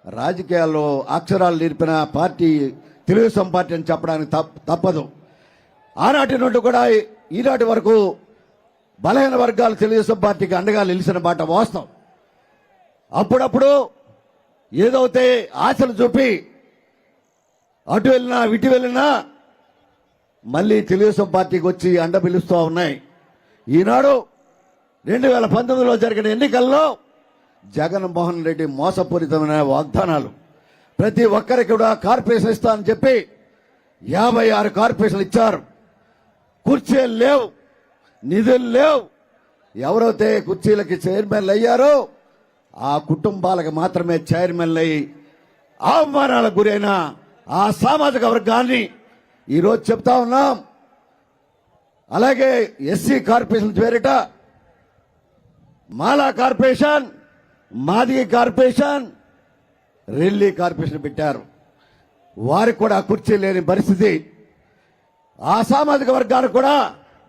రాజకీయాల్లో అక్షరాలు నేర్పిన పార్టీ తెలుగుదేశం పార్టీ అని చెప్పడానికి తప్పదు. ఆనాటి నుండి కూడా ఈనాటి వరకు బలహీన వర్గాలు తెలుగుదేశం పార్టీకి అండగా నిలిచిన మాట వాస్తవం. అప్పుడప్పుడు ఏదైతే ఆశలు చూపి అటు వెళ్ళినా ఇటు వెళ్ళినా మళ్ళీ తెలుగుదేశం పార్టీకి వచ్చి అండ పిలుస్తూ ఉన్నాయి. ఈనాడు 2019లో జరిగిన ఎన్నికల్లో జగన్మోహన్ రెడ్డి మోసపూరితమైన వాగ్దానాలు, ప్రతి ఒక్కరికి కూడా కార్పొరేషన్ ఇస్తానని చెప్పి 56 కార్పొరేషన్లు ఇచ్చారు. కుర్చీలు లేవు, నిధులు లేవు. ఎవరైతే కుర్చీలకి చైర్మన్లు అయ్యారో ఆ కుటుంబాలకు మాత్రమే చైర్మన్లు అయ్యి అవమానాలకు గురైన ఆ సామాజిక వర్గాన్ని ఈరోజు చెప్తా ఉన్నాం. అలాగే ఎస్సీ కార్పొరేషన్ పేరిట మాలా corporation, Madiga corporation, Relli corporation పెట్టారు. వారికి కూడా కుర్చీ లేని పరిస్థితి, ఆ సామాజిక వర్గానికి కూడా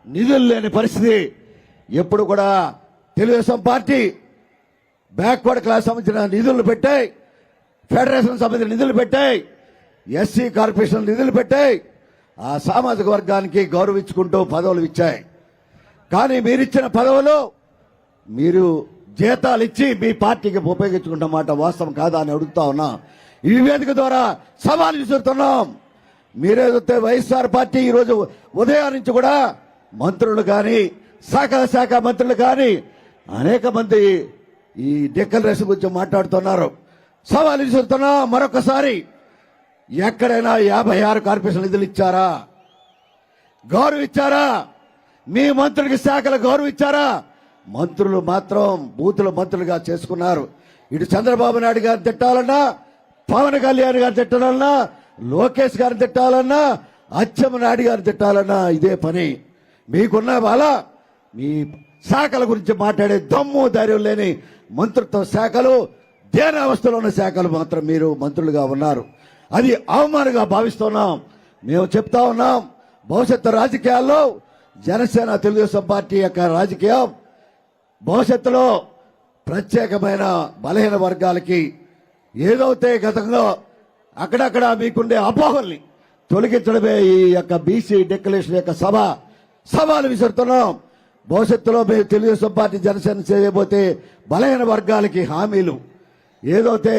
నిధులు లేని పరిస్థితి. ఎప్పుడు కూడా తెలుగుదేశం పార్టీ బ్యాక్వర్డ్ క్లాస్ సంబంధించిన నిధులు పెట్టాయి, ఫెడరేషన్ సంబంధించిన నిధులు పెట్టాయి, ఎస్సీ కార్పొరేషన్ నిధులు పెట్టాయి, ఆ సామాజిక వర్గానికి గౌరవించుకుంటూ పదవులు ఇచ్చాయి. కానీ మీరిచ్చిన పదవులు మీరు జీతాలు ఇచ్చి మీ పార్టీకి ఉపయోగించుకుంటున్నమాట వాస్తవం కాదా అని అడుగుతా ఉన్నా. ఈ వేదిక ద్వారా సవాల్ విసురుతున్నాం. మీరేదైతే వైఎస్ఆర్ పార్టీ ఈరోజు ఉదయం నుంచి కూడా మంత్రులు కానీ శాఖ మంత్రులు కానీ అనేక మంది ఈ డిక్లరేషన్ గురించి మాట్లాడుతున్నారు. సవాల్ విసురుతున్నాం. మరొకసారి ఎక్కడైనా 56 కార్పొరేషన్ నిధులు ఇచ్చారా? గౌరవ ఇచ్చారా? మీ మంత్రులకి శాఖలు గౌరవ ఇచ్చారా? మంత్రులు మాత్రం బూతుల మంత్రులుగా చేసుకున్నారు. ఇటు చంద్రబాబు నాయుడు గారిని తిట్టాలన్నా, పవన్ కళ్యాణ్ గారిని తిట్టాలన్నా, లోకేష్ గారిని తిట్టాలన్నా, అచ్చెన్నాయుడు గారిని తిట్టాలన్నా ఇదే పని. మీకున్న వాళ్ళ మీ శాఖల గురించి మాట్లాడే దమ్ము ధైర్యం లేని మంత్రిత్వ శాఖలు, దేనావస్థలో ఉన్న శాఖలు మాత్రం మీరు మంత్రులుగా ఉన్నారు. అది అవమానంగా భావిస్తున్నాం. మేము చెప్తా ఉన్నాం, భవిష్యత్తు రాజకీయాల్లో జనసేన తెలుగుదేశం పార్టీ యొక్క రాజకీయం భవిష్యత్తులో ప్రత్యేకమైన బలహీన వర్గాలకి ఏదైతే గతంలో అక్కడక్కడ మీకుండే అపోహల్ని తొలగించడమే ఈ యొక్క బీసీ డిక్లరేషన్ యొక్క సవాలు విసురుతున్నాం. భవిష్యత్తులో మేము తెలుగుదేశం పార్టీ జనసేన చేయబోతే బలహీన వర్గాలకి హామీలు, ఏదైతే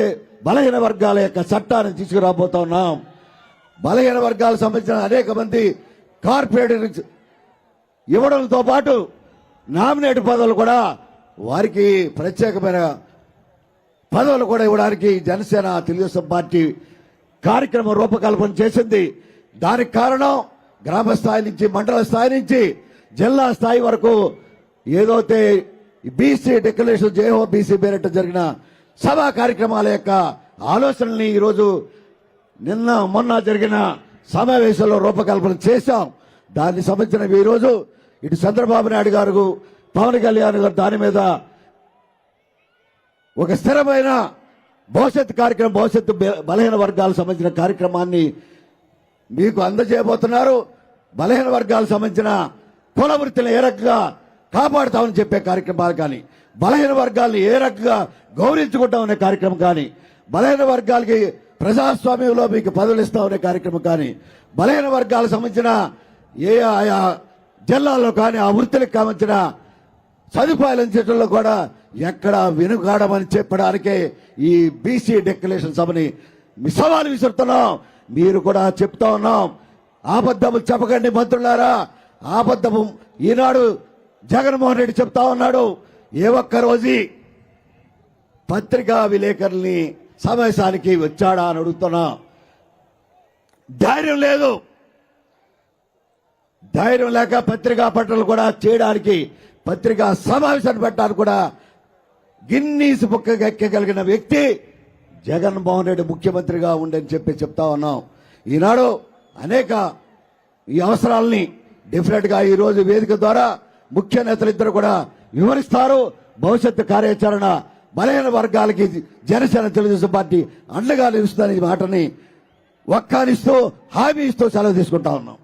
బలహీన వర్గాల యొక్క చట్టాన్ని తీసుకురాబోతా ఉన్నాం. బలహీన వర్గాలకు సంబంధించిన అనేక మంది కార్పొరేట్ ఇవ్వడంతో పాటు నామినేట్ పదవులు కూడా వారికి ప్రత్యేకమైన పదవులు కూడా ఇవ్వడానికి జనసేన తెలుగుదేశం పార్టీ కార్యక్రమం రూపకల్పన చేసింది. దానికి కారణం గ్రామ స్థాయి నుంచి మండల స్థాయి నుంచి జిల్లా స్థాయి వరకు ఏదైతే బీసీ డిక్లరేషన్ జేహో బీసీ పేరిట జరిగిన సభా కార్యక్రమాల యొక్క ఆలోచనల్ని ఈరోజు నిన్న మొన్న జరిగిన సమావేశంలో రూపకల్పన చేశాం. దానికి సంబంధించిన ఈరోజు ఇటు చంద్రబాబు నాయుడు గారు, పవన్ కళ్యాణ్ గారు దాని మీద ఒక స్థిరమైన భవిష్యత్ కార్యక్రమం, భవిష్యత్తు బలహీన వర్గాలకు సంబంధించిన కార్యక్రమాన్ని మీకు అందజేయబోతున్నారు. బలహీన వర్గాలకు సంబంధించిన కుల వృత్తిని ఏ రకంగా కాపాడుతామని చెప్పే కార్యక్రమాలు కానీ, బలహీన వర్గాల్ని ఏ రకంగా గౌరవించుకుంటామనే కార్యక్రమం కానీ, బలహీన వర్గాలకి ప్రజాస్వామ్యంలో మీకు పదవులు ఇస్తామనే కార్యక్రమం కానీ, బలహీన వర్గాలకు సంబంధించిన ఆయా జిల్లాల్లో కానీ ఆ వృత్తులకు సంబంధించిన సదుపాయాలు అందించడంలో కూడా ఎక్కడ వెనుకాడమని చెప్పడానికే ఈ బీసీ డిక్లరేషన్ సభని సవాలు విసురుతున్నాం. మీరు కూడా చెప్తా ఉన్నాం, ఆబద్ధము చెప్పకండి మంత్రులారా. ఆబద్ధము ఈనాడు జగన్మోహన్ రెడ్డి చెప్తా ఉన్నాడు. ఏ ఒక్క రోజు పత్రికా విలేకరుల్ని సమావేశానికి వచ్చాడా అని అడుగుతున్నా. ధైర్యం లేదు. ధైర్యం లేక పత్రికా పట్టణాలు కూడా చేయడానికి, పత్రికా సమావేశాన్ని పెట్టడానికి కూడా గిన్నీస్ బుక్కగా ఎక్కగలిగిన వ్యక్తి జగన్మోహన్ రెడ్డి ముఖ్యమంత్రిగా ఉండని చెప్పి చెప్తా ఉన్నాం. ఈనాడు అనేక ఈ అవసరాలని డెఫినెట్ గా ఈ రోజు వేదిక ద్వారా ముఖ్య నేతలిద్దరు కూడా వివరిస్తారు. భవిష్యత్తు కార్యాచరణ బలహీన వర్గాలకి జనసేన తెలుగుదేశం పార్టీ అండగా నిలుస్తుందనే మాటని ఒక్కానిస్తూ హామీ ఇస్తూ సెలవు తీసుకుంటా ఉన్నాం.